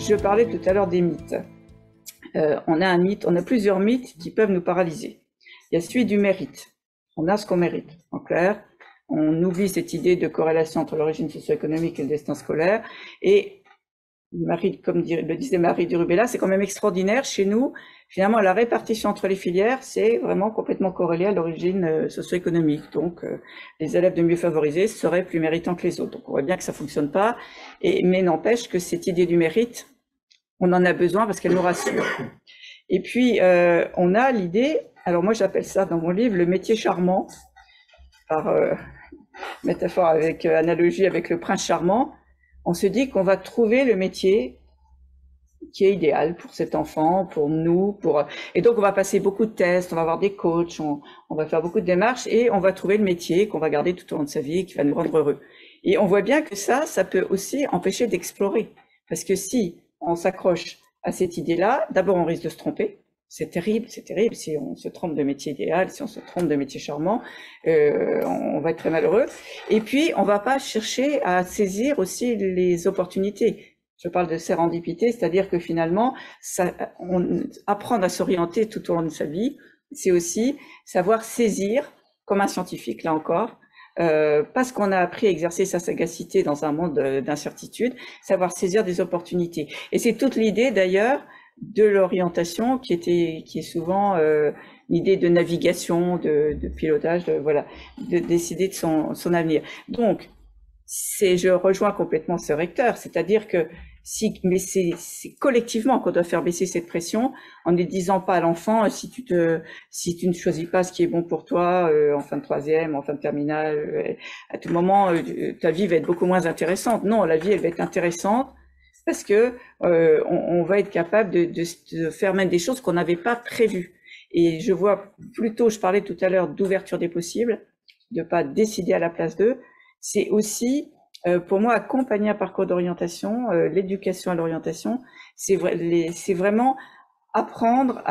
je parlais tout à l'heure des mythes. On a plusieurs mythes qui peuvent nous paralyser. Il y a celui du mérite. On a ce qu'on mérite. En clair, on oublie cette idée de corrélation entre l'origine socio-économique et le destin scolaire. Et comme le disait Marie Durubella, c'est quand même extraordinaire. Chez nous, finalement, la répartition entre les filières, c'est vraiment complètement corrélé à l'origine socio-économique. Donc, les élèves de mieux favorisés seraient plus méritants que les autres. Donc, on voit bien que ça fonctionne pas. Mais n'empêche que cette idée du mérite, on en a besoin parce qu'elle nous rassure. Et puis, on a l'idée, alors moi j'appelle ça dans mon livre le métier charmant, par métaphore avec analogie avec le prince charmant. On se dit qu'on va trouver le métier qui est idéal pour cet enfant, pour nous, et donc on va passer beaucoup de tests, on va avoir des coachs, on va faire beaucoup de démarches et on va trouver le métier qu'on va garder tout au long de sa vie et qui va nous rendre heureux. Et on voit bien que ça peut aussi empêcher d'explorer. Parce que si on s'accroche à cette idée-là, d'abord on risque de se tromper. C'est terrible si on se trompe de métier idéal, si on se trompe de métier charmant, on va être très malheureux. Et puis, on va pas chercher à saisir aussi les opportunités. Je parle de sérendipité, c'est-à-dire que finalement, apprendre à s'orienter tout au long de sa vie, c'est aussi savoir saisir, comme un scientifique, là encore, parce qu'on a appris à exercer sa sagacité dans un monde d'incertitude, savoir saisir des opportunités. Et c'est toute l'idée, d'ailleurs, de l'orientation qui est souvent l'idée de navigation, de pilotage, de décider de son avenir. Donc, je rejoins complètement ce recteur, c'est-à-dire que mais c'est collectivement qu'on doit faire baisser cette pression en ne disant pas à l'enfant si tu ne choisis pas ce qui est bon pour toi en fin de troisième, en fin de terminale, à tout moment ta vie va être beaucoup moins intéressante. Non, la vie elle va être intéressante parce que on va être capable de faire même des choses qu'on n'avait pas prévues. Et je vois plutôt, je parlais tout à l'heure d'ouverture des possibles, de pas décider à la place d'eux. C'est aussi, pour moi, accompagner un parcours d'orientation, l'éducation à l'orientation, c'est vraiment apprendre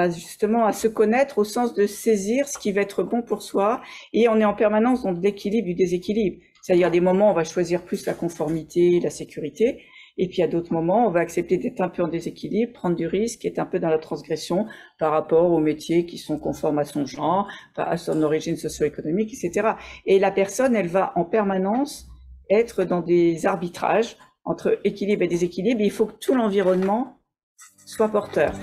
justement à se connaître au sens de saisir ce qui va être bon pour soi. Et on est en permanence dans l'équilibre du déséquilibre. C'est-à-dire des moments, on va choisir plus la conformité, la sécurité. Et puis à d'autres moments, on va accepter d'être un peu en déséquilibre, prendre du risque, être un peu dans la transgression par rapport aux métiers qui sont conformes à son genre, à son origine socio-économique, etc. Et la personne, elle va en permanence être dans des arbitrages entre équilibre et déséquilibre. Et il faut que tout l'environnement soit porteur.